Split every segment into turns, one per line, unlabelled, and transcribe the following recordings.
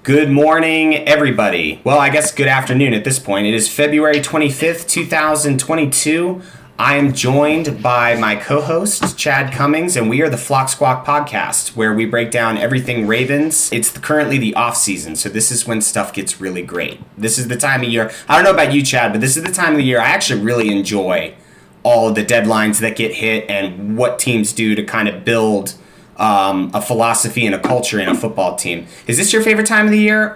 Good morning, everybody. Well, I guess good afternoon at this point. It is February 25th, 2022. I am joined by my co-host, Chad Cummings, and we are the Squawk podcast, where we break down everything Ravens. It's currently the offseason, so this is when stuff gets really great. This is the time of year. I don't know about you, Chad, but this is the time of the year I actually really enjoy all of the deadlines that get hit and what teams do to kind of build a philosophy and a culture in a football team. Is this your favorite time of the year?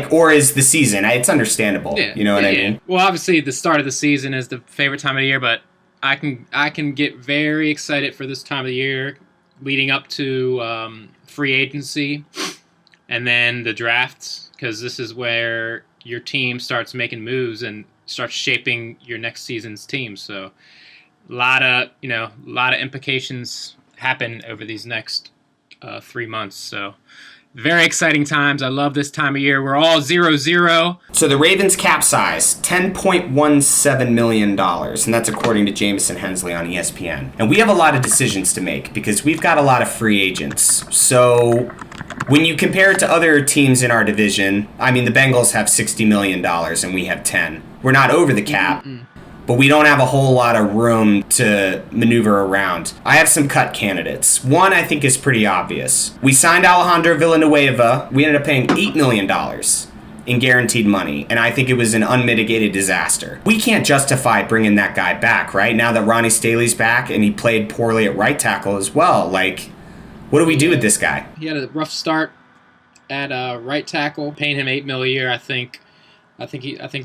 Or is the season? It's understandable.
Yeah,
you know what I mean?
Well, obviously the start of the season is the favorite time of the year, but I can get very excited for this time of the year leading up to free agency and then the drafts, because this is where your team starts making moves and starts shaping your next season's team. So a lot of implications happen over these next 3 months. So very exciting times. I love this time of year. We're all 0-0.
So the Ravens cap size, $10.17 million, and that's according to Jamison Hensley on ESPN. And we have a lot of decisions to make because we've got a lot of free agents. So when you compare it to other teams in our division, I mean, the Bengals have $60 million and we have 10. We're not over the cap. But we don't have a whole lot of room to maneuver around. I have some cut candidates. One I think is pretty obvious. We signed Alejandro Villanueva. We ended up paying $8 million in guaranteed money, and I think it was an unmitigated disaster. We can't justify bringing that guy back, right? Now that Ronnie Staley's back and he played poorly at right tackle as well. Like, what do we do with this guy?
He had a rough start at right tackle, paying him $8 million a year. I think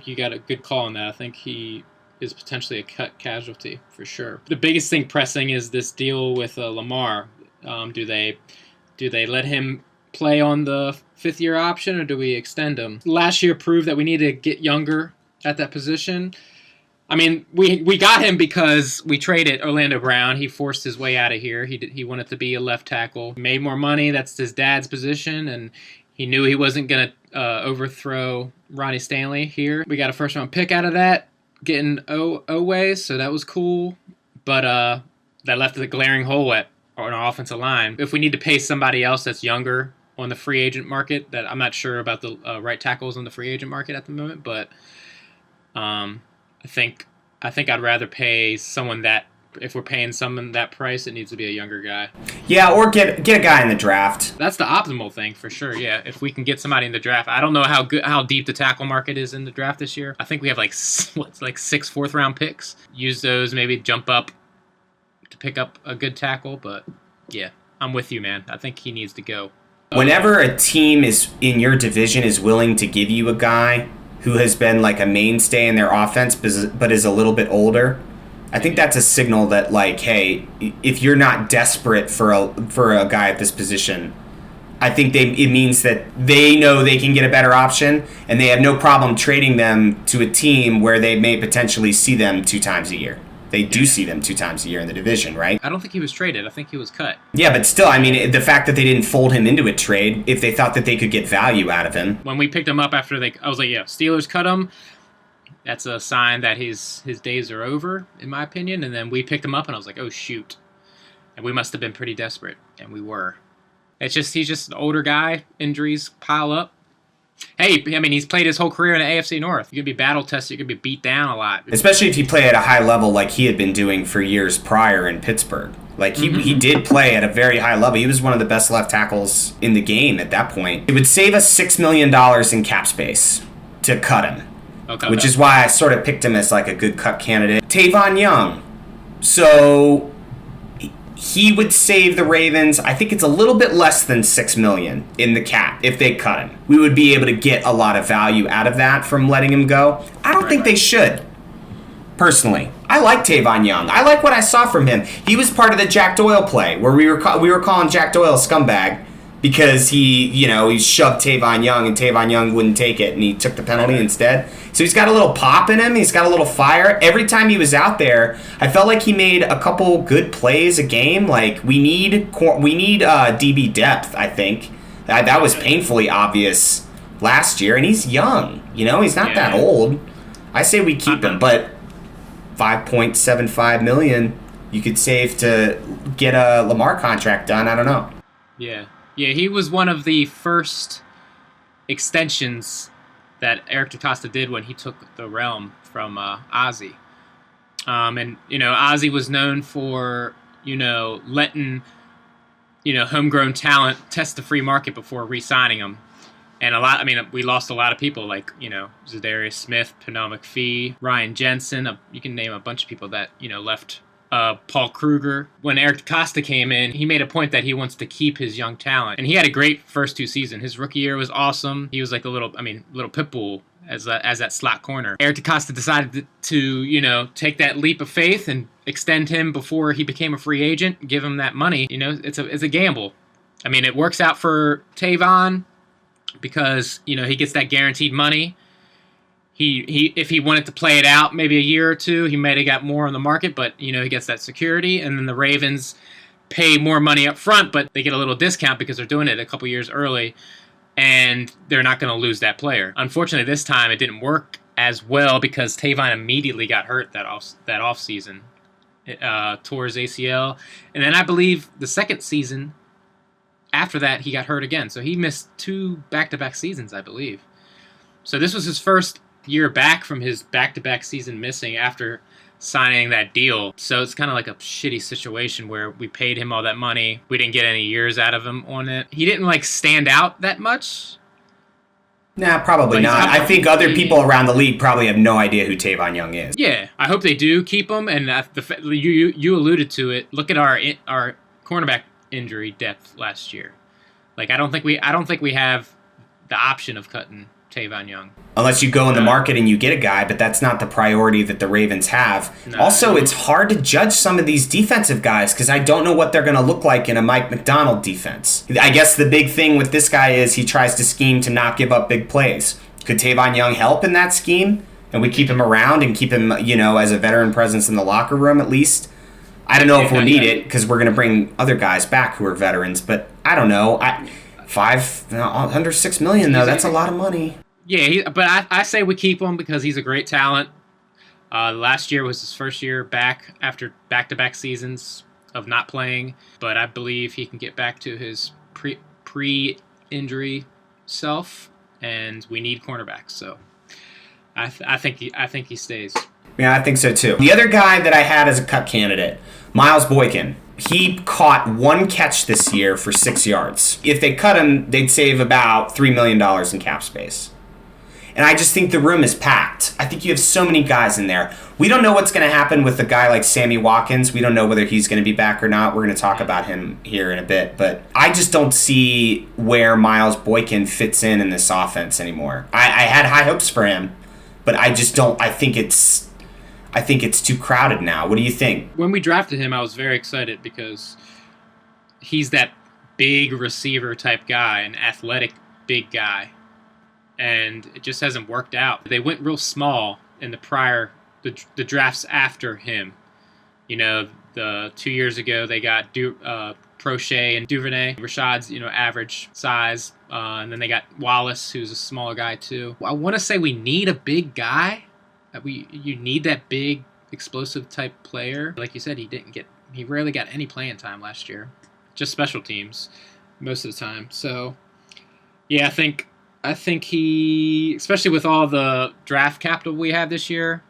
you got a good call on that. I think he is potentially a cut casualty for sure. The biggest thing pressing is this deal with Lamar. Do they let him play on the fifth-year option, or do we extend him? Last year proved that we need to get younger at that position. I mean, we got him because we traded Orlando Brown. He forced his way out of here. He wanted to be a left tackle. Made more money. That's his dad's position, and he knew he wasn't going to overthrow Ronnie Stanley here. We got a first-round pick out of that, getting Oweh, so that was cool. But that left a glaring hole on our offensive line. If we need to pay somebody else that's younger on the free agent market, that I'm not sure about the right tackles on the free agent market at the moment, but I think I'd rather pay someone that, if we're paying someone that price, it needs to be a younger guy.
Yeah, or get a guy in the draft.
That's the optimal thing for sure. Yeah, if we can get somebody in the draft. I don't know how deep the tackle market is in the draft this year. I think we have like 6 fourth-round picks. Use those, maybe jump up to pick up a good tackle. But yeah, I'm with you, man. I think he needs to go.
Whenever a team is in your division is willing to give you a guy who has been like a mainstay in their offense but is a little bit older, I think that's a signal that, like, hey, if you're not desperate for a guy at this position, I think it means that they know they can get a better option, and they have no problem trading them to a team where they may potentially see them 2 times a year. They do see them 2 times a year in the division, right?
I don't think he was traded. I think he was cut.
Yeah, but still, I mean, the fact that they didn't fold him into a trade, if they thought that they could get value out of him.
When we picked him up after I was like, yeah, Steelers cut him. That's a sign that his days are over, in my opinion. And then we picked him up, and I was like, oh, shoot. And we must have been pretty desperate, and we were. He's just an older guy. Injuries pile up. Hey, I mean, he's played his whole career in the AFC North. You're going to be battle-tested. You're going to be beat down a lot.
Especially if you play at a high level like he had been doing for years prior in Pittsburgh. Like, he did play at a very high level. He was one of the best left tackles in the game at that point. It would save us $6 million in cap space to cut him.
Okay.
Which is why I sort of picked him as like a good cut candidate. Trayvon Young. So he would save the Ravens. I think it's a little bit less than $6 million in the cap if they cut him. We would be able to get a lot of value out of that from letting him go. I don't think they should. Personally, I like Trayvon Young. I like what I saw from him. He was part of the Jack Doyle play where we were calling Jack Doyle a scumbag because he shoved Trayvon Young and Trayvon Young wouldn't take it and he took the penalty instead. So he's got a little pop in him. He's got a little fire. Every time he was out there, I felt like he made a couple good plays a game. Like we need DB depth, I think. That was painfully obvious last year, and he's young. He's not that old. I say we keep him, but $5.75 million you could save to get a Lamar contract done. I don't know.
Yeah, he was one of the first extensions that Eric DeCosta did when he took the realm from Ozzie. And, Ozzie was known for, letting, homegrown talent test the free market before re-signing them. And we lost a lot of people like, Zadarius Smith, Pernell McPhee, Ryan Jensen. You can name a bunch of people that, left. Paul Kruger. When Eric DeCosta came in, he made a point that he wants to keep his young talent. And he had a great first 2 seasons. His rookie year was awesome. He was like a little pit bull as that slot corner. Eric DeCosta decided to take that leap of faith and extend him before he became a free agent, give him that money. It's a gamble. It works out for Trayvon because, he gets that guaranteed money. He if he wanted to play it out maybe a year or two, he might have got more on the market, but he gets that security. And then the Ravens pay more money up front, but they get a little discount because they're doing it a couple years early, and they're not going to lose that player. Unfortunately, this time it didn't work as well because Trayvon immediately got hurt that offseason, tore his ACL, and then I believe the second season after that he got hurt again. So he missed 2 back-to-back seasons, I believe. So this was his first year back from his back-to-back season missing after signing that deal. So it's kind of like a shitty situation where we paid him all that money. We didn't get any years out of him on it. He didn't stand out that much.
Nah, probably not. I think other people around the league probably have no idea who Trayvon Young is.
Yeah, I hope they do keep him. And you alluded to it. Look at our cornerback injury depth last year. I don't think we have the option of cutting Trayvon Young.
Unless you go in the market and you get a guy, but that's not the priority that the Ravens have.
No.
Also, it's hard to judge some of these defensive guys because I don't know what they're going to look like in a Mike McDonald defense. I guess the big thing with this guy is he tries to scheme to not give up big plays. Could Trayvon Young help in that scheme? And we keep him around and keep him, as a veteran presence in the locker room at least? I don't know if we'll need it because we're going to bring other guys back who are veterans, but I don't know. Under $6 million, though, that's a lot of money.
Yeah, but I say we keep him because he's a great talent. Last year was his first year back after back-to-back seasons of not playing, but I believe he can get back to his pre-injury self, and we need cornerbacks. So I think he stays.
Yeah, I think so too. The other guy that I had as a cut candidate, Miles Boykin. He caught 1 catch this year for 6 yards. If they cut him, they'd save about $3 million in cap space. And I just think the room is packed. I think you have so many guys in there. We don't know what's going to happen with a guy like Sammy Watkins. We don't know whether he's going to be back or not. We're going to talk about him here in a bit. But I just don't see where Miles Boykin fits in this offense anymore. I had high hopes for him, but I just don't. I think it's too crowded now. What do you think?
When we drafted him, I was very excited because he's that big receiver type guy, an athletic big guy. And it just hasn't worked out. They went real small in the drafts after him. The 2 years ago they got Prochet and Duvernay, Rashad's average size, and then they got Wallace, who's a smaller guy too. I want to say we need a big guy. You need that big explosive type player. Like you said, he rarely got any playing time last year, just special teams most of the time. So yeah, I think he, especially with all the draft capital we have this year,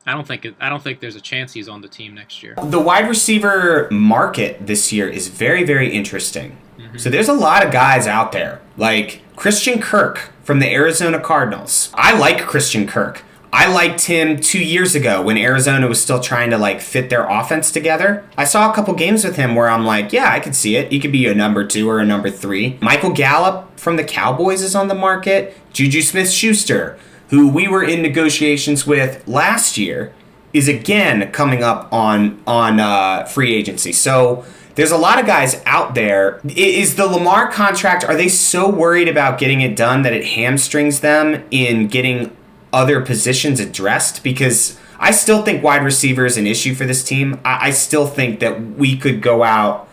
I don't think there's a chance he's on the team next year.
The wide receiver market this year is very, very interesting. Mm-hmm. So there's a lot of guys out there, like Christian Kirk from the Arizona Cardinals. I like Christian Kirk. I liked him 2 years ago when Arizona was still trying to fit their offense together. I saw a couple games with him where I'm like, yeah, I could see it. He could be a number 2 or a number 3. Michael Gallup from the Cowboys is on the market. Juju Smith-Schuster, who we were in negotiations with last year, is again coming up on free agency. So there's a lot of guys out there. Is the Lamar contract, are they so worried about getting it done that it hamstrings them in getting other positions addressed? Because I still think wide receiver is an issue for this team. I still think that we could go out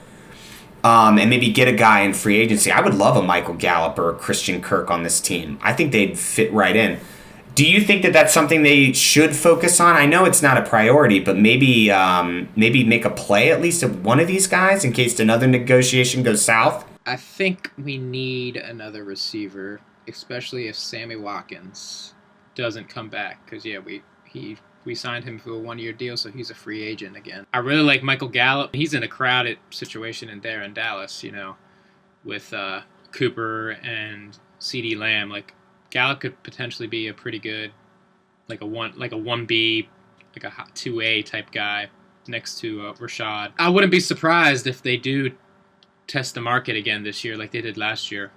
and maybe get a guy in free agency. I would love a Michael Gallup or a Christian Kirk on this team. I think they'd fit right in. Do you think that that's something they should focus on? I know it's not a priority, but maybe make a play at least of one of these guys in case another negotiation goes south?
I think we need another receiver. especially if Sammy Watkins doesn't come back. Because, yeah, we signed him for a 1-year deal, so he's a free agent again. I really like Michael Gallup. He's in a crowded situation in Dallas, with Cooper and CeeDee Lamb. Like, Gallup could potentially be a pretty good, like a 1B, like a 2A type guy next to Rashad. I wouldn't be surprised if they do test the market again this year like they did last year.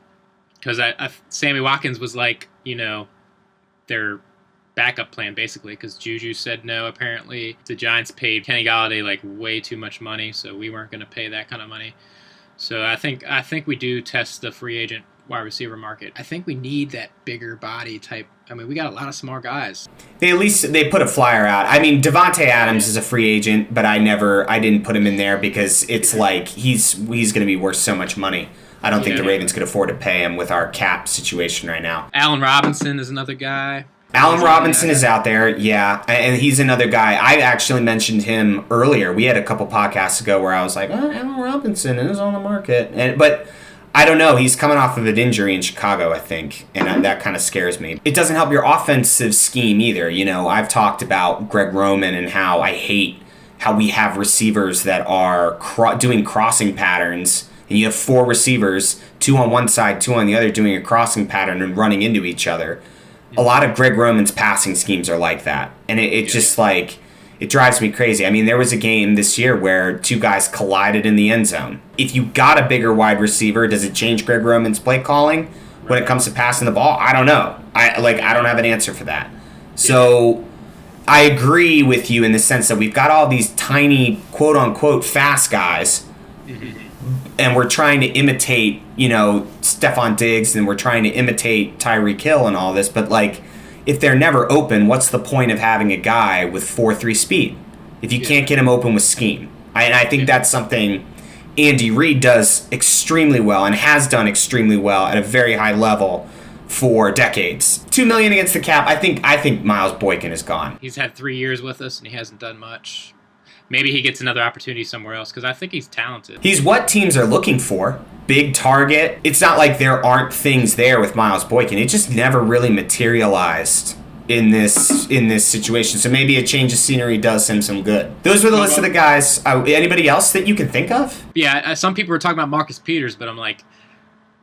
Because Sammy Watkins was like, their backup plan basically, because Juju said no apparently. The Giants paid Kenny Golladay like way too much money, so we weren't going to pay that kind of money. So I think we do test the free agent wide receiver market. I think we need that bigger body type. I mean, we got a lot of small guys.
They put a flyer out. I mean, Devonta Adams is a free agent, but I didn't put him in there because it's like he's going to be worth so much money. I don't think the Ravens could afford to pay him with our cap situation right now.
Allen Robinson is another guy.
Allen Robinson is out there, yeah, and he's another guy. I actually mentioned him earlier. We had a couple podcasts ago where I was like, Allen Robinson is on the market. But I don't know. He's coming off of an injury in Chicago, I think, and that kind of scares me. It doesn't help your offensive scheme either. I've talked about Greg Roman and how I hate how we have receivers that are doing crossing patterns, and you have 4 receivers, 2 on one side, 2 on the other, doing a crossing pattern and running into each other. A lot of Greg Roman's passing schemes are like that. And it just like, it drives me crazy. I mean, there was a game this year where 2 guys collided in the end zone. If you got a bigger wide receiver, does it change Greg Roman's play calling when it comes to passing the ball? I don't know. I don't have an answer for that. So I agree with you in the sense that we've got all these tiny, quote unquote, fast guys. And we're trying to imitate, Stephon Diggs, and we're trying to imitate Tyreek Hill and all this. But, if they're never open, what's the point of having a guy with 4.3 speed if you can't get him open with scheme? And I think that's something Andy Reid does extremely well and has done extremely well at a very high level for decades. $2 million against the cap. I think Miles Boykin is gone.
He's had 3 years with us, and he hasn't done much. Maybe he gets another opportunity somewhere else because I think he's talented. He's
what teams are looking for. Big target. It's not like there aren't things there with Miles Boykin. It just never really materialized in this situation. So maybe a change of scenery does him some good. Those were the list of the guys. Anybody else that you can think of?
Yeah, some people were talking about Marcus Peters, but I'm like,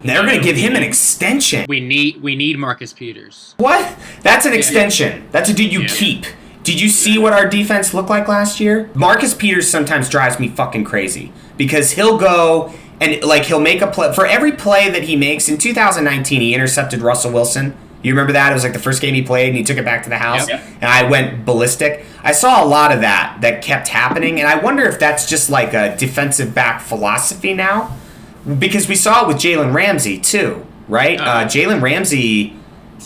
they're going to give him an extension.
We need Marcus Peters.
What? That's an extension. That's a dude you keep. Did you see what our defense looked like last year? Marcus Peters sometimes drives me fucking crazy because he'll go and he'll make a play. For every play that he makes, in 2019 he intercepted Russell Wilson. You remember that? It was like the first game he played and he took it back to the house. Yep. And I went ballistic. I saw a lot of that kept happening, and I wonder if that's just like a defensive back philosophy now. Because we saw it with Jalen Ramsey too, right? Jalen Ramsey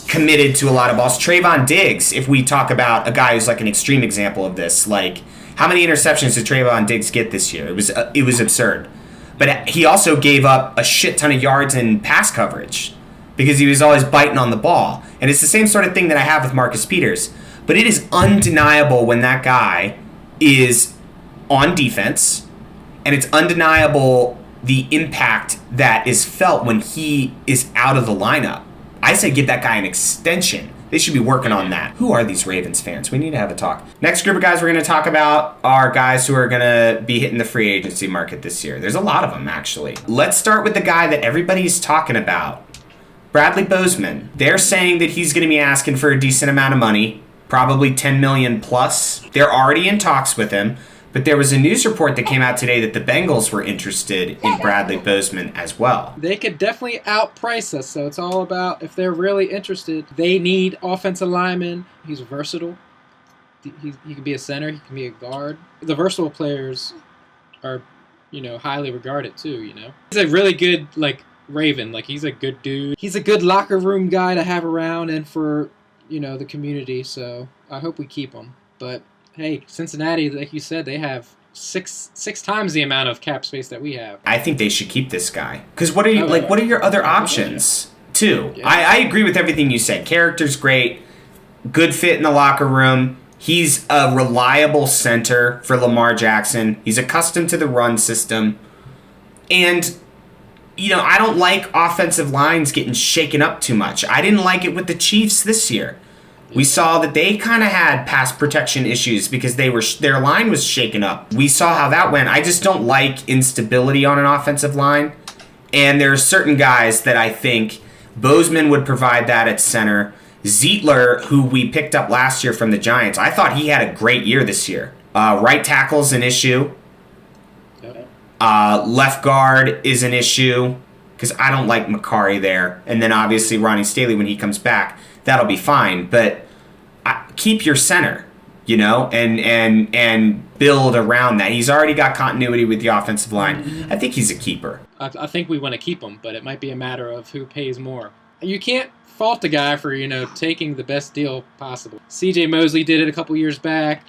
committed to a lot of balls. Trayvon Diggs, if we talk about a guy who's like an extreme example of this, how many interceptions did Trayvon Diggs get this year? It was absurd. But he also gave up a shit ton of yards in pass coverage because he was always biting on the ball. And it's the same sort of thing that I have with Marcus Peters. But it is undeniable when that guy is on defense, and it's undeniable the impact that is felt when he is out of the lineup. I say give that guy an extension. They should be working on that. Who are these Ravens fans? We need to have a talk. Next group of guys we're going to talk about are guys who are going to be hitting the free agency market this year. There's a lot of them, actually. Let's start with the guy that everybody's talking about, Bradley Boseman. They're saying that he's going to be asking for a decent amount of money, probably $10 million plus. They're already in talks with him. But there was a news report that came out today that the Bengals were interested in Bradley Boseman as well.
They could definitely outprice us, so it's all about if they're really interested. They need offensive linemen. He's versatile. He can be a center. He can be a guard. The versatile players are, highly regarded too, He's a really good, Raven. He's a good dude. He's a good locker room guy to have around and for, the community, so I hope we keep him. But hey, Cincinnati, like you said, they have six times the amount of cap space that we have.
I think they should keep this guy. Because what are your other options, too? Yeah. I agree with everything you said. Character's great. Good fit in the locker room. He's a reliable center for Lamar Jackson. He's accustomed to the run system. And I don't like offensive lines getting shaken up too much. I didn't like it with the Chiefs this year. We saw that they kind of had pass protection issues because their line was shaken up. We saw how that went. I just don't like instability on an offensive line. And there are certain guys that I think Boseman would provide that at center. Zietler, who we picked up last year from the Giants, I thought he had a great year this year. Right tackle's an issue. Left guard is an issue because I don't like Makari there. And then obviously Ronnie Staley, when he comes back, that'll be fine. But keep your center, and build around that. He's already got continuity with the offensive line. I think he's a keeper.
I think we want to keep him, but it might be a matter of who pays more. You can't fault the guy for, taking the best deal possible. C.J. Mosley did it a couple years back.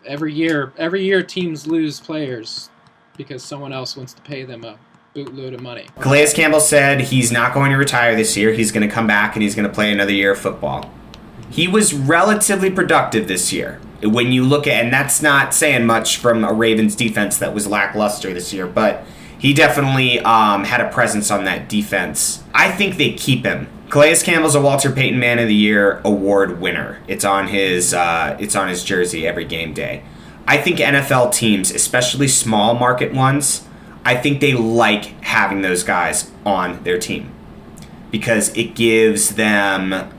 Every year teams lose players because someone else wants to pay them a bootload of money.
Calais Campbell said he's not going to retire this year. He's going to come back and he's going to play another year of football. He was relatively productive this year. When you look at, and that's not saying much from a Ravens defense that was lackluster this year, but he definitely had a presence on that defense. I think they keep him. Calais Campbell's a Walter Payton Man of the Year award winner. It's on his jersey every game day. I think NFL teams, especially small market ones, I think they like having those guys on their team because it gives them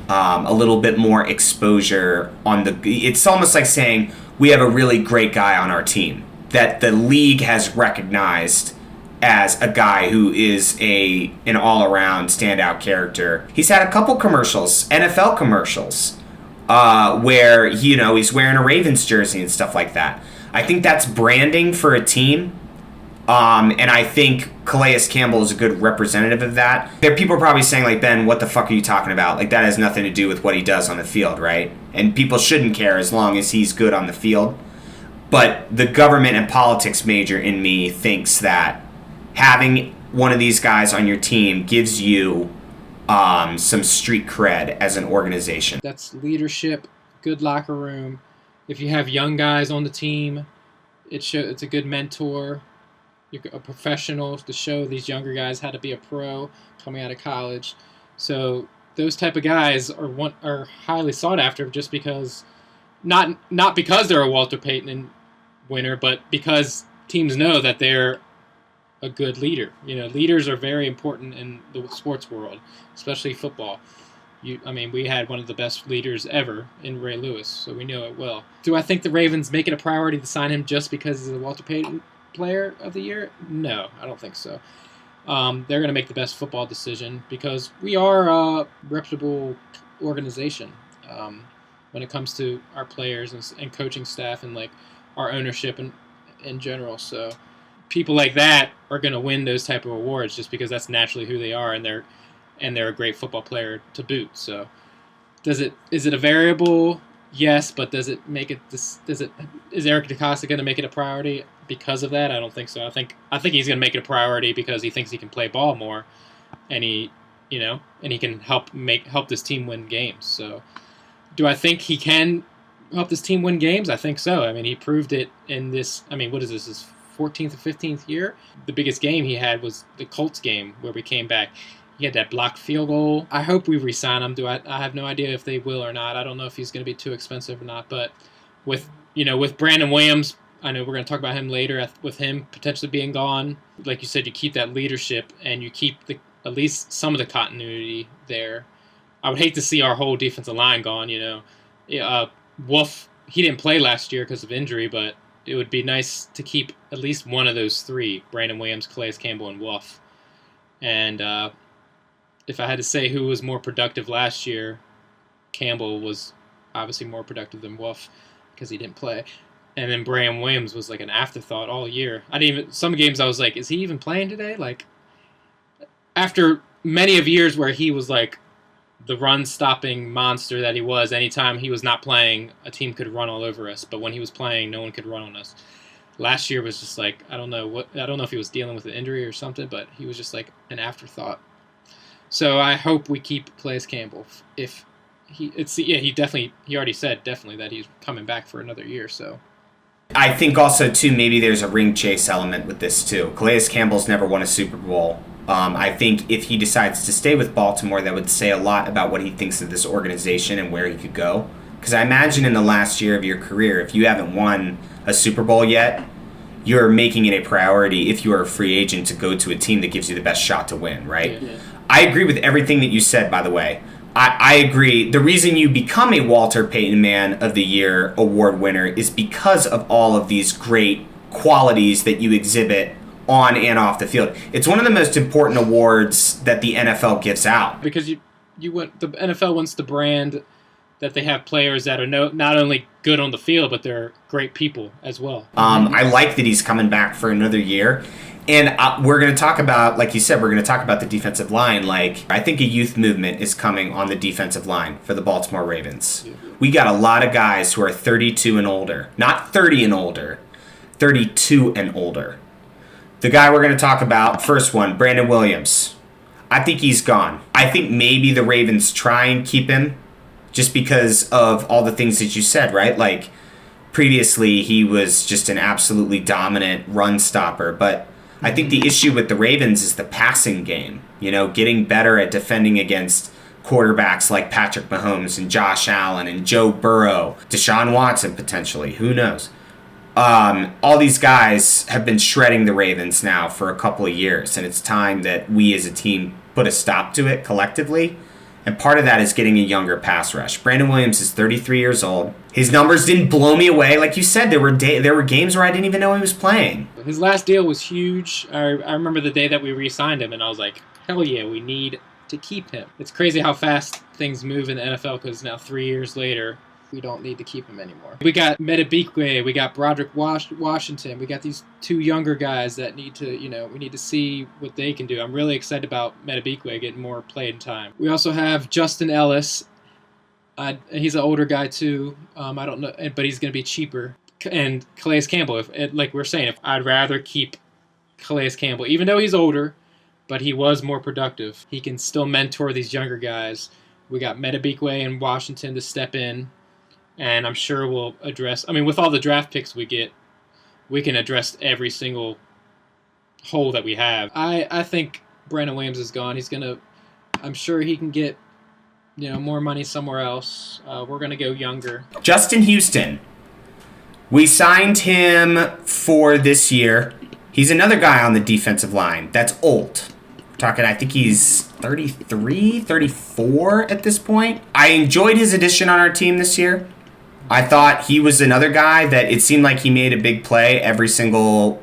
a little bit more exposure it's almost like saying we have a really great guy on our team that the league has recognized as a guy who is an all-around standout character. He's had a couple commercials, NFL commercials, where he's wearing a Ravens jersey and stuff like that. I think that's branding for a team. And I think Calais Campbell is a good representative of that. People are probably saying, like, Ben, what the fuck are you talking about? Like, that has nothing to do with what he does on the field, right? And people shouldn't care as long as he's good on the field. But the government and politics major in me thinks that having one of these guys on your team gives you some street cred as an organization.
That's leadership, good locker room. If you have young guys on the team, it's a good mentor. You're a professional to show these younger guys how to be a pro coming out of college. So those type of guys are highly sought after just because, not because they're a Walter Payton winner, but because teams know that they're a good leader. Leaders are very important in the sports world, especially football. We had one of the best leaders ever in Ray Lewis, so we know it well. Do I think the Ravens make it a priority to sign him just because he's a Walter Payton Player of the Year? No, I don't think so. They're going to make the best football decision because we are a reputable organization when it comes to our players and coaching staff and like our ownership in general. So people like that are going to win those type of awards just because that's naturally who they are, and they're a great football player to boot. So is it a variable? Yes, but does it make it? Is Eric DeCosta going to make it a priority because of that? I don't think so. I think he's going to make it a priority because he thinks he can play ball more, and he can help this team win games. So, do I think he can help this team win games? I think so. He proved it in this. What is this? His 14th or 15th year? The biggest game he had was the Colts game where we came back. He had that blocked field goal. I hope we re-sign him. I have no idea if they will or not. I don't know if he's going to be too expensive or not. But with Brandon Williams, I know we're going to talk about him later. With him potentially being gone, like you said, you keep that leadership and you keep at least some of the continuity there. I would hate to see our whole defensive line gone. Wolf, he didn't play last year because of injury, but it would be nice to keep at least one of those three: Brandon Williams, Calais Campbell, and Wolf. And if I had to say who was more productive last year, Campbell was obviously more productive than Wolf because he didn't play. And then Brandon Williams was like an afterthought all year. Some games I was like, is he even playing today? Like, after many of years where he was like the run-stopping monster that he was, anytime he was not playing, a team could run all over us. But when he was playing, no one could run on us. Last year was just like, I don't know if he was dealing with an injury or something, but he was just like an afterthought. So I hope we keep Calais Campbell.
He
already said definitely that he's coming back for another year. So
I think also, too, maybe there's a ring chase element with this, too. Calais Campbell's never won a Super Bowl. I think if he decides to stay with Baltimore, that would say a lot about what he thinks of this organization and where he could go. Because I imagine in the last year of your career, if you haven't won a Super Bowl yet, you're making it a priority if you are a free agent to go to a team that gives you the best shot to win, right? Yeah. I agree with everything that you said, by the way. I agree. The reason you become a Walter Payton Man of the Year award winner is because of all of these great qualities that you exhibit on and off the field. It's one of the most important awards that the NFL gives out.
Because the NFL wants the brand that they have players that are not only good on the field, but they're great people as well.
I like that he's coming back for another year. And we're going to talk about, like you said, we're going to talk about the defensive line. Like, I think a youth movement is coming on the defensive line for the Baltimore Ravens. Yeah. We got a lot of guys who are 32 and older. Not 30 and older. 32 and older. The guy we're going to talk about, first one, Brandon Williams. I think he's gone. I think maybe the Ravens try and keep him just because of all the things that you said, right? Like, previously he was just an absolutely dominant run stopper, but I think the issue with the Ravens is the passing game, getting better at defending against quarterbacks like Patrick Mahomes and Josh Allen and Joe Burrow, Deshaun Watson potentially, who knows? All these guys have been shredding the Ravens now for a couple of years, and it's time that we as a team put a stop to it collectively. And part of that is getting a younger pass rush. Brandon Williams is 33 years old. His numbers didn't blow me away. Like you said, there were games where I didn't even know he was playing.
His last deal was huge. I remember the day that we re-signed him, and I was like, hell yeah, we need to keep him. It's crazy how fast things move in the NFL because now 3 years later, we don't need to keep him anymore. We got Metabikwe, we got Broderick Washington, we got these two younger guys that need to, we need to see what they can do. I'm really excited about Metabikwe getting more playing time. We also have Justin Ellis. He's an older guy too. I don't know, but he's going to be cheaper. And Calais Campbell, like we're saying, I'd rather keep Calais Campbell, even though he's older, but he was more productive. He can still mentor these younger guys. We got Metabikwe and Washington to step in. And I'm sure we'll address... with all the draft picks we get, we can address every single hole that we have. I think Brandon Williams is gone. He's going to... I'm sure he can get, more money somewhere else. We're going to go younger.
Justin Houston. We signed him for this year. He's another guy on the defensive line that's old. We're talking, I think he's 33, 34 at this point. I enjoyed his addition on our team this year. I thought he was another guy that it seemed like he made a big play every single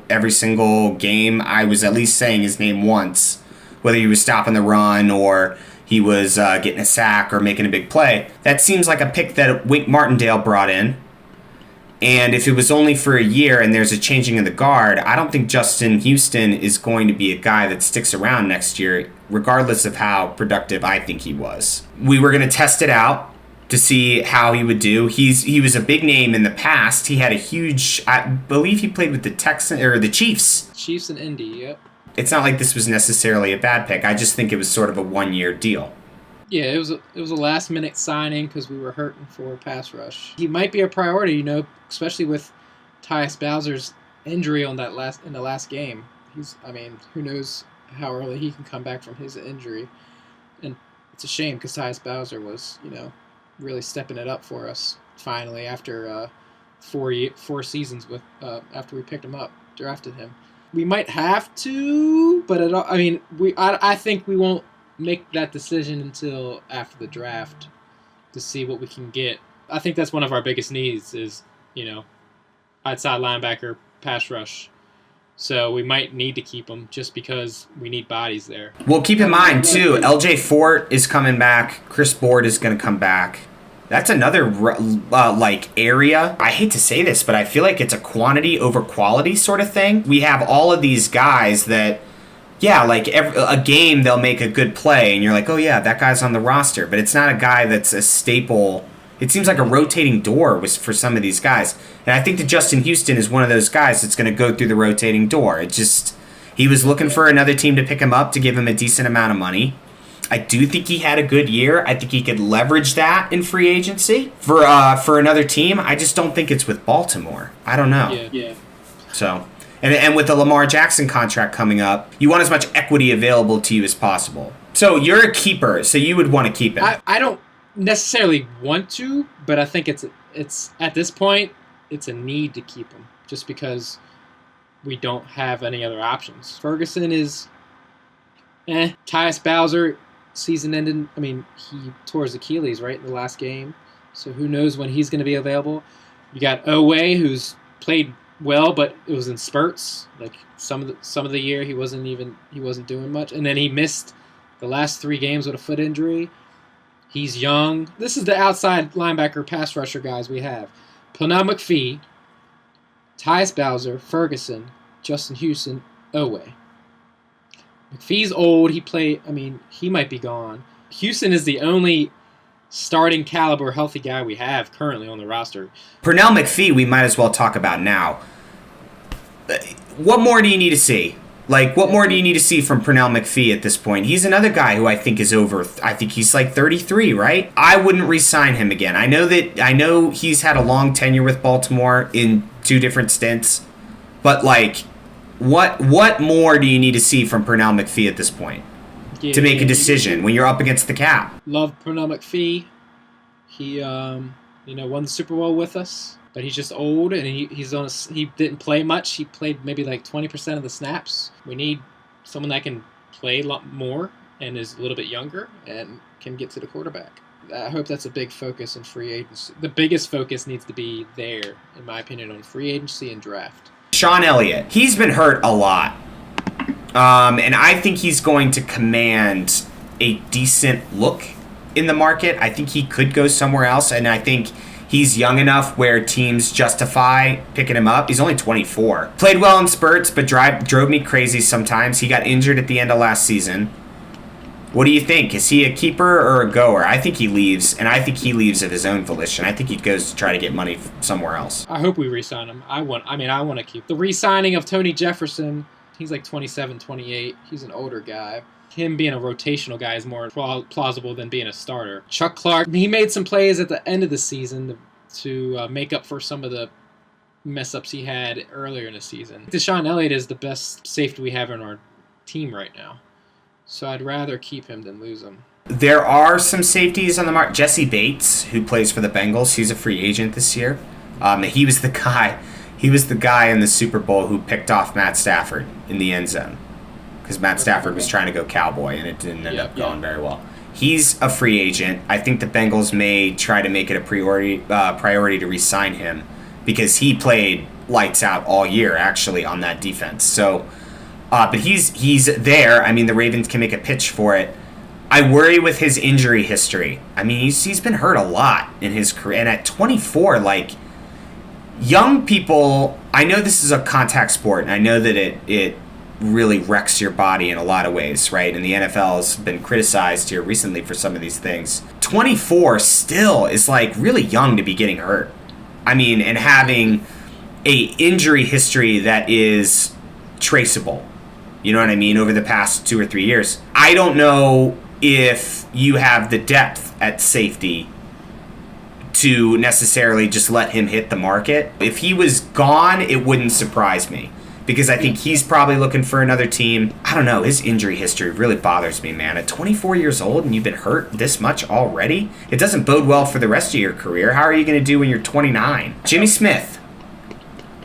game. I was at least saying his name once, whether he was stopping the run or he was getting a sack or making a big play. That seems like a pick that Wink Martindale brought in. And if it was only for a year and there's a changing of the guard, I don't think Justin Houston is going to be a guy that sticks around next year, regardless of how productive I think he was. We were going to test it out to see how he would do. He was a big name in the past. He had a huge, I believe he played with the Texans or the Chiefs.
Chiefs and Indy, yep.
It's not like this was necessarily a bad pick. I just think it was sort of a one-year deal.
Yeah, it was a last-minute signing because we were hurting for a pass rush. He might be a priority, especially with Tyus Bowser's injury in the last game. Who knows how early he can come back from his injury. And it's a shame because Tyus Bowser was, really stepping it up for us finally after 4 seasons after we picked him up, drafted him. We might have to, but I think we won't make that decision until after the draft to see what we can get. I think that's one of our biggest needs is, outside linebacker, pass rush. So we might need to keep him just because we need bodies there.
Well, keep in mind, too, LJ Fort is coming back. Chris Board is going to come back. That's another, area. I hate to say this, but I feel like it's a quantity over quality sort of thing. We have all of these guys that, a game they'll make a good play, and you're like, oh, yeah, that guy's on the roster. But it's not a guy that's a staple. It seems like a rotating door for some of these guys. And I think that Justin Houston is one of those guys that's going to go through the rotating door. He was looking for another team to pick him up to give him a decent amount of money. I do think he had a good year. I think he could leverage that in free agency for another team. I just don't think it's with Baltimore. I don't know.
Yeah.
So, and with the Lamar Jackson contract coming up, you want as much equity available to you as possible. So you're a keeper, so you would want to keep him.
I don't necessarily want to, but I think it's at this point, it's a need to keep him just because we don't have any other options. Ferguson is Tyus Bowser, season ended. I mean, he tore his Achilles right in the last game, so who knows when he's going to be available. You got Owe, who's played well, but it was in spurts. Like some of the year, he wasn't doing much, and then he missed the last 3 games with a foot injury. He's young. This is the outside linebacker pass rusher guys we have: Pernell McPhee, Tyus Bowser, Ferguson, Justin Houston, Owe. McPhee's old. He might be gone. Houston is the only starting caliber healthy guy we have currently on the roster.
Pernell McPhee, we might as well talk about now. What more do you need to see? What more do you need to see from Pernell McPhee at this point? He's another guy who I think is over. I think he's 33, right? I wouldn't re-sign him again. I know he's had a long tenure with Baltimore in 2 different stints, but what more do you need to see from Pernell McPhee at this point to make a decision when you're up against the cap?
Love Pernell McPhee. He won the Super Bowl with us. But he's just old, and he didn't play much. He played maybe 20% of the snaps. We need someone that can play a lot more and is a little bit younger and can get to the quarterback. I hope that's a big focus in free agency. The biggest focus needs to be there, in my opinion, on free agency and draft.
Sean Elliott, he's been hurt a lot. And I think he's going to command a decent look in the market. I think he could go somewhere else, and I think he's young enough where teams justify picking him up. He's only 24. Played well in spurts, but drove me crazy sometimes. He got injured at the end of last season. What do you think? Is he a keeper or a goer? I think he leaves, and I think he leaves of his own volition. I think he goes to try to get money somewhere else.
I hope we re-sign him. I want to keep the re-signing of Tony Jefferson. He's 27, 28. He's an older guy. Him being a rotational guy is more plausible than being a starter. Chuck Clark, he made some plays at the end of the season to make up for some of the mess-ups he had earlier in the season. Deshaun Elliott is the best safety we have in our team right now, so I'd rather keep him than lose him.
There are some safeties on the market. Jesse Bates, who plays for the Bengals, he's a free agent this year. He was the guy in the Super Bowl who picked off Matt Stafford in the end zone, because Matt Stafford was trying to go cowboy, and it didn't end up going very well. He's a free agent. I think the Bengals may try to make it a priority to re-sign him, because he played lights out all year, actually, on that defense. So, but he's there. I mean, the Ravens can make a pitch for it. I worry with his injury history. I mean, he's been hurt a lot in his career, and at 24, young people, I know this is a contact sport, and I know that it really wrecks your body in a lot of ways, right? And the NFL has been criticized here recently for some of these things. 24 still is really young to be getting hurt. I mean, and having a injury history that is traceable. You know what I mean? Over the past 2 or 3 years. I don't know if you have the depth at safety to necessarily just let him hit the market. If he was gone, it wouldn't surprise me, because I think he's probably looking for another team. I don't know. His injury history really bothers me, man. At 24 years old and you've been hurt this much already, it doesn't bode well for the rest of your career. How are you going to do when you're 29? Jimmy Smith.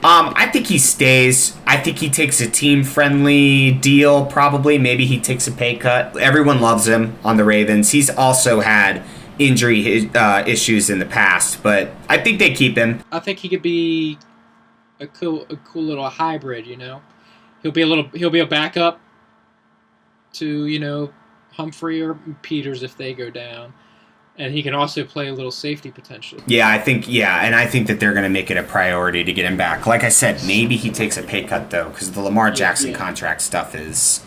I think he stays. I think he takes a team-friendly deal, probably. Maybe he takes a pay cut. Everyone loves him on the Ravens. He's also had injury issues in the past, but I think they keep him.
I think he could be a cool little hybrid, He'll be a backup to, Humphrey or Peters if they go down. And he can also play a little safety potentially.
And I think that they're going to make it a priority to get him back. Like I said, maybe he takes a pay cut, though, because the Lamar Jackson contract stuff is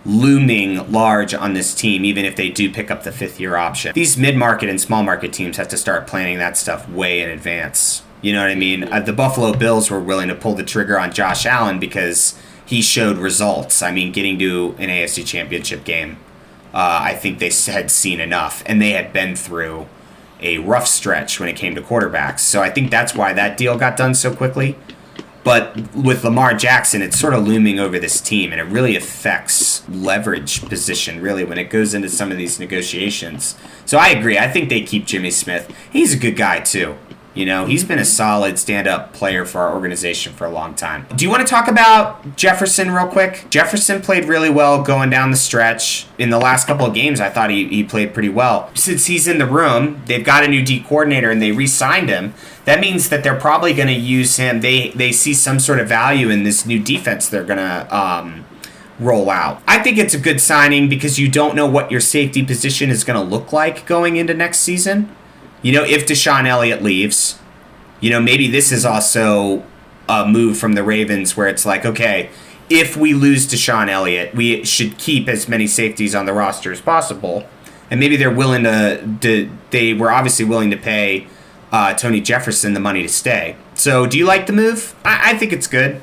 looming large on this team, even if they do pick up the 5th-year option. These mid-market and small-market teams have to start planning that stuff way in advance. You know what I mean? The Buffalo Bills were willing to pull the trigger on Josh Allen because he showed results. I mean, getting to an AFC Championship game I think they had seen enough, and they had been through a rough stretch when it came to quarterbacks. So I think that's why that deal got done so quickly. But with Lamar Jackson, it's sort of looming over this team, and it really affects leverage position, really, when it goes into some of these negotiations. So I agree. I think they keep Jimmy Smith. He's a good guy, too. You know, he's been a solid stand-up player for our organization for a long time. Do you want to talk about Jefferson real quick? Jefferson played really well going down the stretch. In the last couple of games, I thought he played pretty well. Since he's in the room, they've got a new D coordinator and they re-signed him. That means that they're probably going to use him. They see some sort of value in this new defense they're going to roll out. I think it's a good signing because you don't know what your safety position is going to look like going into next season. You know, if Deshaun Elliott leaves, you know, maybe this is also a move from the Ravens where it's like, okay, if we lose Deshaun Elliott, we should keep as many safeties on the roster as possible. And maybe they're willing they were obviously willing to pay Tony Jefferson the money to stay. So do you like the move? I think it's good.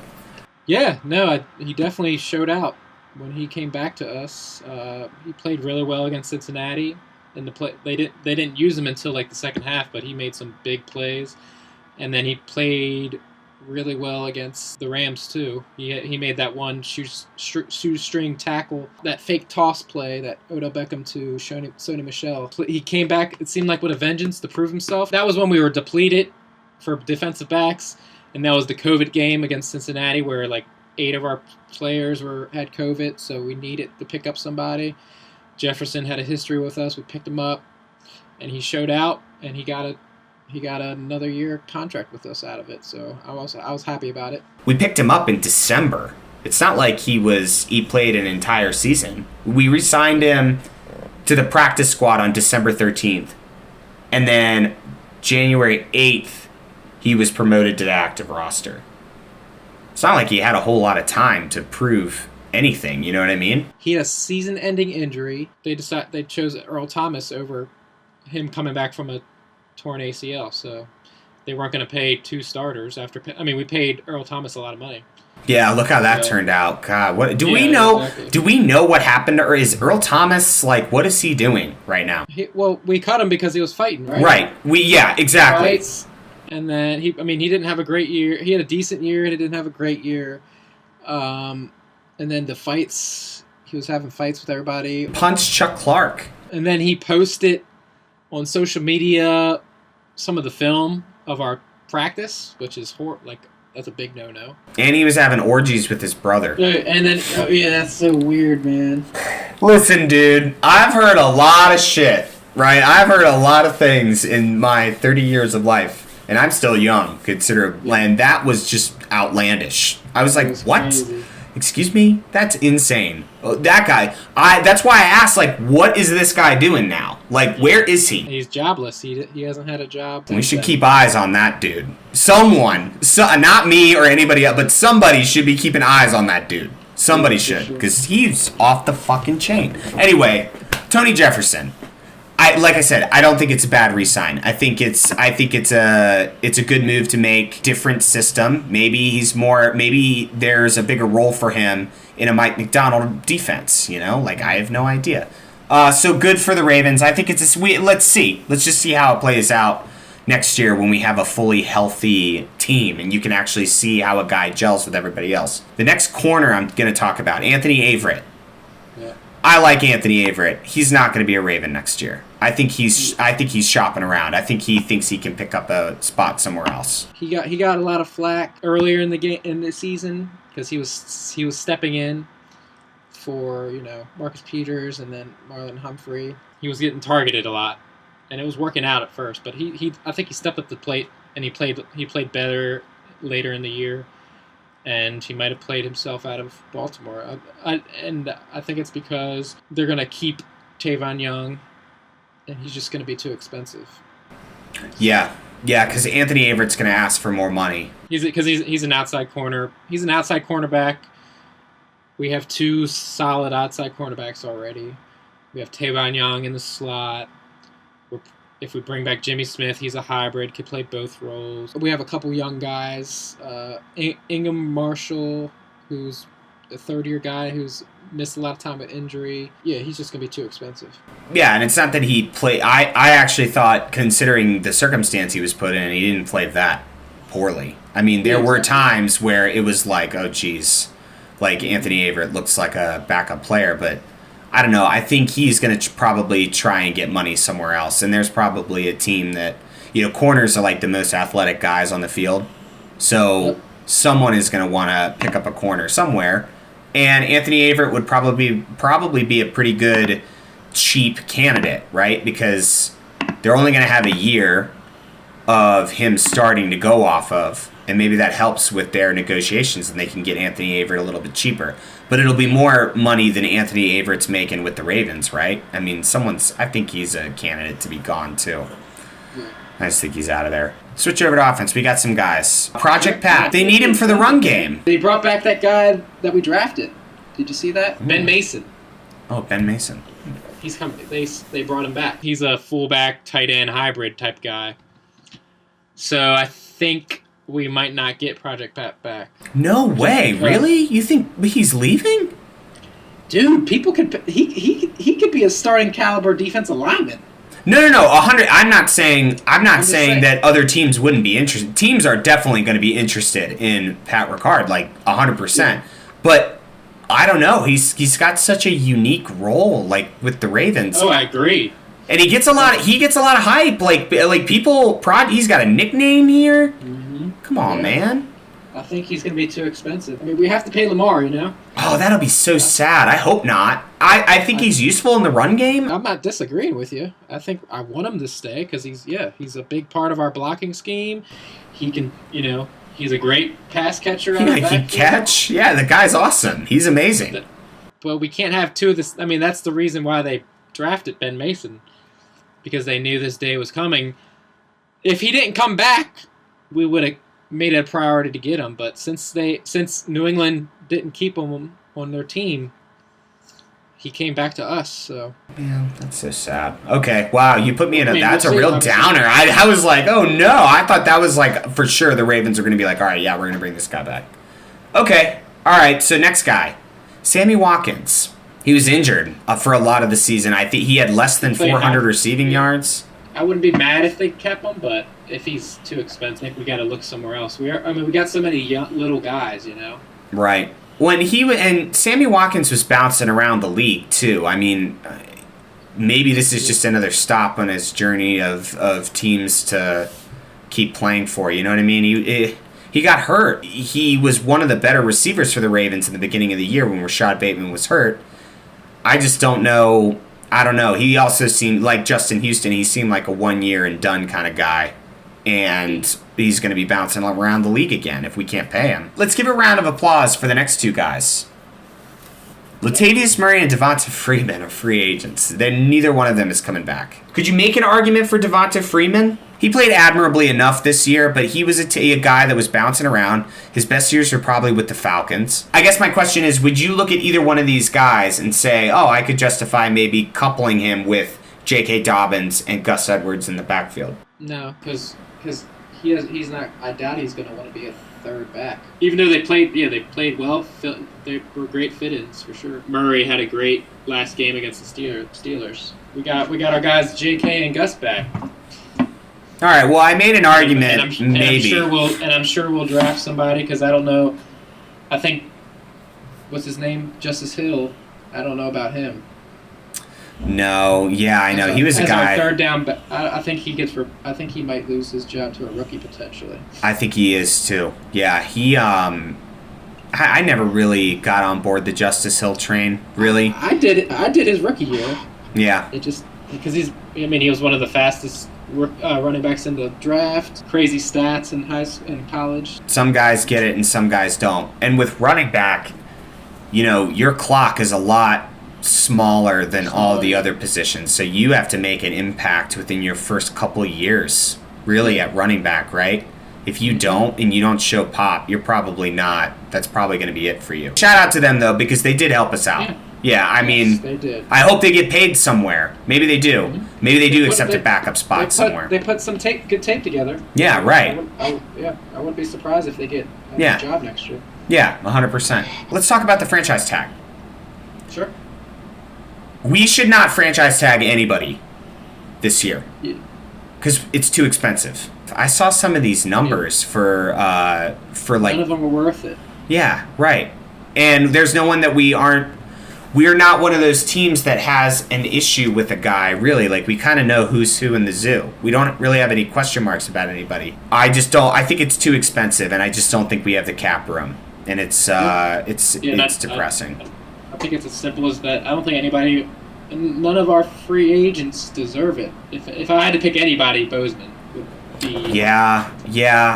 Yeah, no, he definitely showed out when he came back to us. He played really well against Cincinnati. In the play, they didn't use him until like the second half, but he made some big plays, and then he played really well against the Rams too. He made that one shoestring tackle, that fake toss play that Odell Beckham to Sony Michel. He came back, it seemed like, with a vengeance to prove himself. That was when we were depleted for defensive backs, and that was the COVID game against Cincinnati where like 8 of our players had COVID, so we needed to pick up somebody. Jefferson had a history with us. We picked him up, and he showed out, and he got another year contract with us out of it. So I was happy about it.
We picked him up in December. It's not like he played an entire season. We re-signed him to the practice squad on December 13th, and then January 8th, he was promoted to the active roster. It's not like he had a whole lot of time to prove anything, you know what I mean?
He had a season-ending injury. They chose Earl Thomas over him coming back from a torn ACL, so they weren't going to pay 2 starters after. We paid Earl Thomas a lot of money.
Yeah, look how that turned out. God, what do we know? Exactly. Do we know what happened to, or is Earl Thomas like? What is he doing right now?
We cut him because he was fighting, right?
Right. Exactly.
Right? And then he didn't have a great year. He had a decent year, and he didn't have a great year. And then the fights, he was having fights with everybody.
Punched Chuck Clark.
And then he posted on social media some of the film of our practice, which is that's a big no-no.
And he was having orgies with his brother.
And then, that's so weird, man.
Listen, dude, I've heard a lot of shit, right? I've heard a lot of things in my 30 years of life, and I'm still young, and that was just outlandish. I was like, what? Crazy. Excuse me? That's insane. That guy, that's why I asked, like, what is this guy doing now? Like, where is he?
He's jobless. He hasn't had a job.
We should keep eyes on that dude. Someone, not me or anybody else, but somebody should be keeping eyes on that dude. Somebody should, because he's off the fucking chain. Anyway, Tony Jefferson. Like I said, I don't think it's a bad re-sign. I think it's a good move to make. Different system. Maybe there's a bigger role for him in a Mike McDonald defense. You know, like I have no idea. So good for the Ravens. I think let's see. Let's just see how it plays out next year when we have a fully healthy team and you can actually see how a guy gels with everybody else. The next corner I'm going to talk about, Anthony Averitt. Yeah. I like Anthony Averitt. He's not going to be a Raven next year. I think he's shopping around. I think he thinks he can pick up a spot somewhere else.
He got a lot of flack earlier in the season because he was stepping in for Marcus Peters and then Marlon Humphrey. He was getting targeted a lot, and it was working out at first. But I think he stepped up the plate and he played better later in the year. And he might have played himself out of Baltimore. I think it's because they're going to keep Trayvon Young, and he's just going to be too expensive.
Yeah, because Anthony Averitt's going to ask for more money.
He's an outside corner. He's an outside cornerback. We have 2 solid outside cornerbacks already. We have Trayvon Young in the slot. If we bring back Jimmy Smith, he's a hybrid, could play both roles. We have a couple young guys. Ingham Marshall, who's a third-year guy who's missed a lot of time with injury. Yeah, he's just going to be too expensive.
Yeah, and it's not that he played. I actually thought, considering the circumstance he was put in, he didn't play that poorly. I mean, there were times where it was like, oh, geez, like Anthony Averitt looks like a backup player, but I don't know. I think he's going to probably try and get money somewhere else, and there's probably a team that, corners are like the most athletic guys on the field, so someone is going to want to pick up a corner somewhere. And Anthony Averitt would probably be a pretty good cheap candidate, right? Because they're only going to have a year of him starting to go off of, and maybe that helps with their negotiations, and they can get Anthony Averitt a little bit cheaper. But it'll be more money than Anthony Averitt's making with the Ravens, right? I mean, I think he's a candidate to be gone too. I just think he's out of there. Switch over to offense. We got some guys. Project Pat. They need him for the run game.
They brought back that guy that we drafted. Did you see that? Ben Mason.
Oh, Ben Mason.
He's coming. They brought him back. He's a fullback, tight end, hybrid type guy. So I think we might not get Project Pat back.
No way. Really? You think he's leaving?
Dude, people could. He could be a starting caliber defensive lineman.
No. 100. I'm not saying that other teams wouldn't be interested. Teams are definitely going to be interested in Pat Ricard, like 100%. Yeah. But I don't know. He's got such a unique role, like with the Ravens.
Oh, I agree.
And he gets a lot of hype. Like people he's got a nickname here.
Mm-hmm.
Come on, man.
I think he's going to be too expensive. I mean, we have to pay Lamar,
Oh, that'll be so sad. I hope not. I think he's useful in the run game.
I'm not disagreeing with you. I think I want him to stay because he's a big part of our blocking scheme. He can, he's a great pass catcher.
Yeah, he can catch. Yeah, the guy's awesome. He's amazing.
But we can't have two of this. I mean, that's the reason why they drafted Ben Mason, because they knew this day was coming. If he didn't come back, we would have made it a priority to get him. But since New England didn't keep him on their team, he came back to us. So
yeah, that's so sad. Okay, wow, you put me in that's a real downer. I was like, oh no, I thought that was like for sure the Ravens were going to be like, all right, yeah, we're going to bring this guy back. Okay, all right. So next guy, Sammy Watkins. He was injured for a lot of the season. I think he had less than 400 receiving yards.
I wouldn't be mad if they kept him, but if he's too expensive, I think we got to look somewhere else. We got so many little guys,
Right. And Sammy Watkins was bouncing around the league too. I mean, maybe this is just another stop on his journey of teams to keep playing for. You know what I mean? He got hurt. He was one of the better receivers for the Ravens in the beginning of the year when Rashad Bateman was hurt. I just don't know. I don't know. He also seemed like Justin Houston. He seemed like a 1 year and done kind of guy. And he's going to be bouncing around the league again if we can't pay him. Let's give a round of applause for the next two guys. Latavius Murray and Devonta Freeman are free agents. Neither one of them is coming back. Could you make an argument for Devonta Freeman? He played admirably enough this year, but he was a guy that was bouncing around. His best years are probably with the Falcons. I guess my question is, would you look at either one of these guys and say, oh, I could justify maybe coupling him with J.K. Dobbins and Gus Edwards in the backfield?
No, because he's not. I doubt he's going to want to be a third back. Even though they played well. They were great fit-ins for sure. Murray had a great last game against the Steelers. We got our guys J.K. and Gus back.
All right. Well, I made an argument. Maybe.
I'm sure we'll draft somebody because I don't know. I think what's his name, Justice Hill. I don't know about him.
No. Yeah, I know. He was a guy.
Our third down. I think I think he might lose his job to a rookie potentially.
I think he is too. Yeah. He. I never really got on board the Justice Hill train. Really.
I did his rookie year.
Yeah.
It just because he was one of the fastest running backs in the draft. Crazy stats in college.
Some guys get it and some guys don't. And with running back, your clock is a lot smaller than all the other positions. So you have to make an impact within your first couple of years, really, at running back, right? If you don't and you don't show pop, you're probably not. That's probably going to be it for you. Shout out to them, though, because they did help us out. Yeah, I mean,
they did.
I hope they get paid somewhere. Maybe they do. Mm-hmm. Maybe they do accept a backup spot somewhere.
They put some good tape together.
Yeah, right.
I wouldn't be surprised if they get a job next year.
Yeah, 100%. Let's talk about the franchise tag.
Sure.
We should not franchise tag anybody this year because it's too expensive. I saw some of these numbers for like
none of them are worth it.
Yeah, right. And there's no one that we are not one of those teams that has an issue with a guy, really. Like, we kind of know who's who in the zoo. We don't really have any question marks about anybody. I think it's too expensive, and I just don't think we have the cap room. And it's depressing.
I think it's as simple as that. I don't think none of our free agents deserve it. If I had to pick anybody, Boseman would be.
Yeah.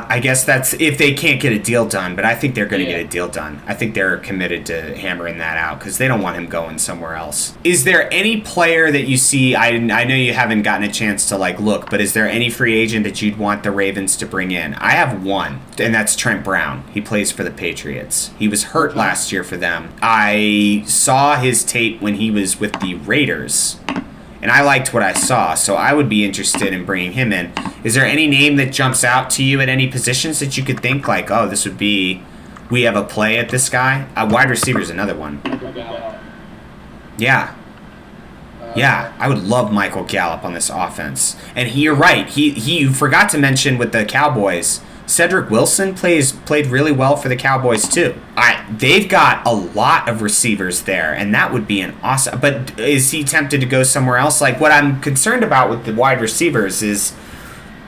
I guess that's if they can't get a deal done, but I think they're going to get a deal done. I think they're committed to hammering that out because they don't want him going somewhere else. Is there any player that you see? I know you haven't gotten a chance to look, but is there any free agent that you'd want the Ravens to bring in? I have one, and that's Trent Brown. He plays for the Patriots. He was hurt last year for them. I saw his tape when he was with the Raiders, and I liked what I saw, so I would be interested in bringing him in. Is there any name that jumps out to you at any positions that you could think this would be, we have a play at this guy? Wide receiver is another one. Yeah, I would love Michael Gallup on this offense. And you're right, you forgot to mention with the Cowboys, Cedric Wilson played really well for the Cowboys too. They've got a lot of receivers there, and that would be an awesome. But is he tempted to go somewhere else? What I'm concerned about with the wide receivers is,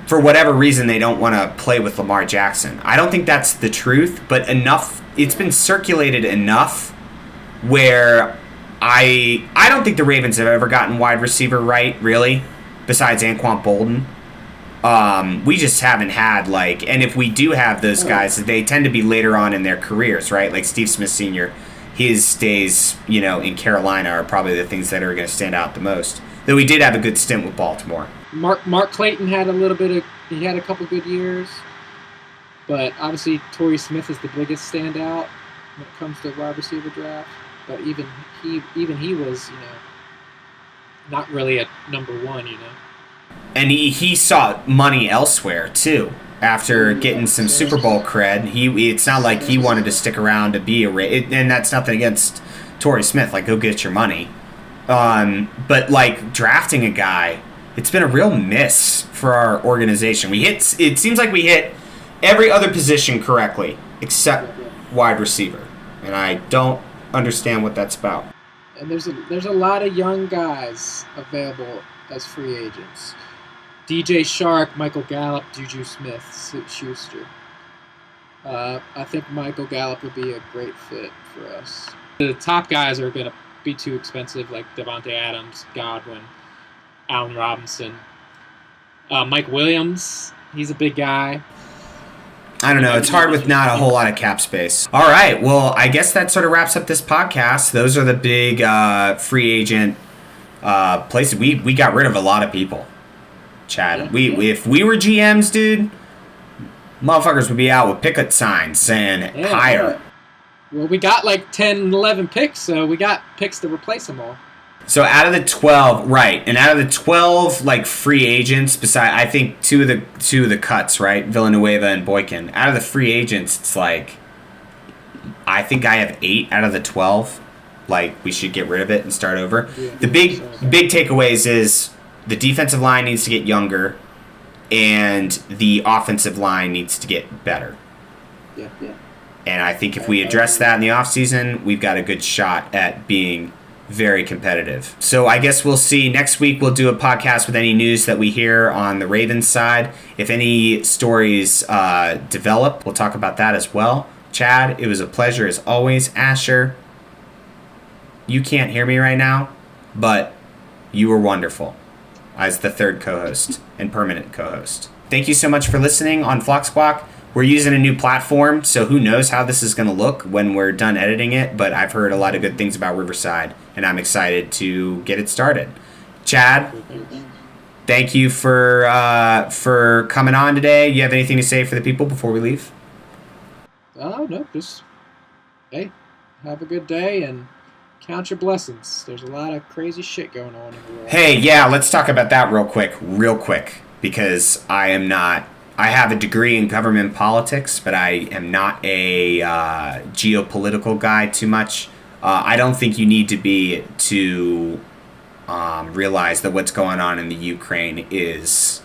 for whatever reason, they don't want to play with Lamar Jackson. I don't think that's the truth, but enough. It's been circulated enough where I don't think the Ravens have ever gotten wide receiver right, really, besides Anquan Bolden. We just haven't had and if we do have those guys, they tend to be later on in their careers, right? Like Steve Smith Sr., his days, in Carolina are probably the things that are going to stand out the most. Though he did have a good stint with Baltimore.
Mark Clayton had he had a couple good years, but obviously Torrey Smith is the biggest standout when it comes to wide receiver draft. But even he was, not really a number one,
And he sought money elsewhere, too. After getting some Super Bowl cred, it's not like he wanted to stick around to be and that's nothing against Torrey Smith. Go get your money. But, drafting a guy, it's been a real miss for our organization. It seems like we hit every other position correctly except wide receiver. And I don't understand what that's about.
And there's a lot of young guys available as free agents. DJ Shark, Michael Gallup, Juju Smith-Schuster. I think Michael Gallup would be a great fit for us. The top guys are going to be too expensive, like Devonta Adams, Godwin, Allen Robinson. Mike Williams, he's a big guy.
I don't know. It's hard with not a whole lot of cap space. All right. Well, I guess that sort of wraps up this podcast. Those are the big free agent places. We got rid of a lot of people, Chad. If we were GMs, dude, motherfuckers would be out with picket signs saying hire.
Well, we got 10, 11 picks, so we got picks to replace them all.
So out of the 12, right, and out of the 12 free agents, beside I think two of the cuts, right, Villanueva and Boykin. Out of the free agents, it's I think I have 8 out of the 12. We should get rid of it and start over. Yeah, the big takeaways is the defensive line needs to get younger, and the offensive line needs to get better.
Yeah.
And I think if we address that in the offseason, we've got a good shot at being very competitive. So I guess we'll see. Next week we'll do a podcast with any news that we hear on the Ravens side. If any stories develop, we'll talk about that as well. Chad, it was a pleasure as always. Asher, you can't hear me right now, but you were wonderful as the third co-host and permanent co-host. Thank you so much for listening on Squawk. We're using a new platform, so who knows how this is going to look when we're done editing it, but I've heard a lot of good things about Riverside, and I'm excited to get it started. Chad, thank you for coming on today. You have anything to say for the people before we leave?
Oh, no, just, hey, have a good day, and count your blessings. There's a lot of crazy shit going on in the world.
Hey, yeah, let's talk about that real quick, because I am not I have a degree in government politics, but I am not a geopolitical guy too much. I don't think you need to be to realize that what's going on in the Ukraine is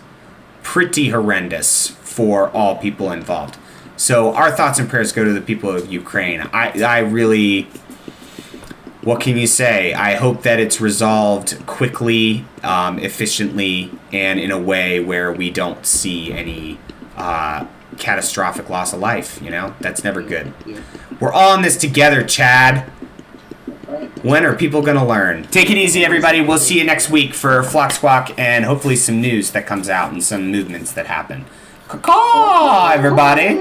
pretty horrendous for all people involved. So our thoughts and prayers go to the people of Ukraine. I really, what can you say? I hope that it's resolved quickly, efficiently, and in a way where we don't see any catastrophic loss of life. That's never good.
Yeah.
We're all in this together, Chad. When are people going to learn? Take it easy, everybody. We'll see you next week for Flock Squawk and hopefully some news that comes out and some movements that happen. Caw, everybody.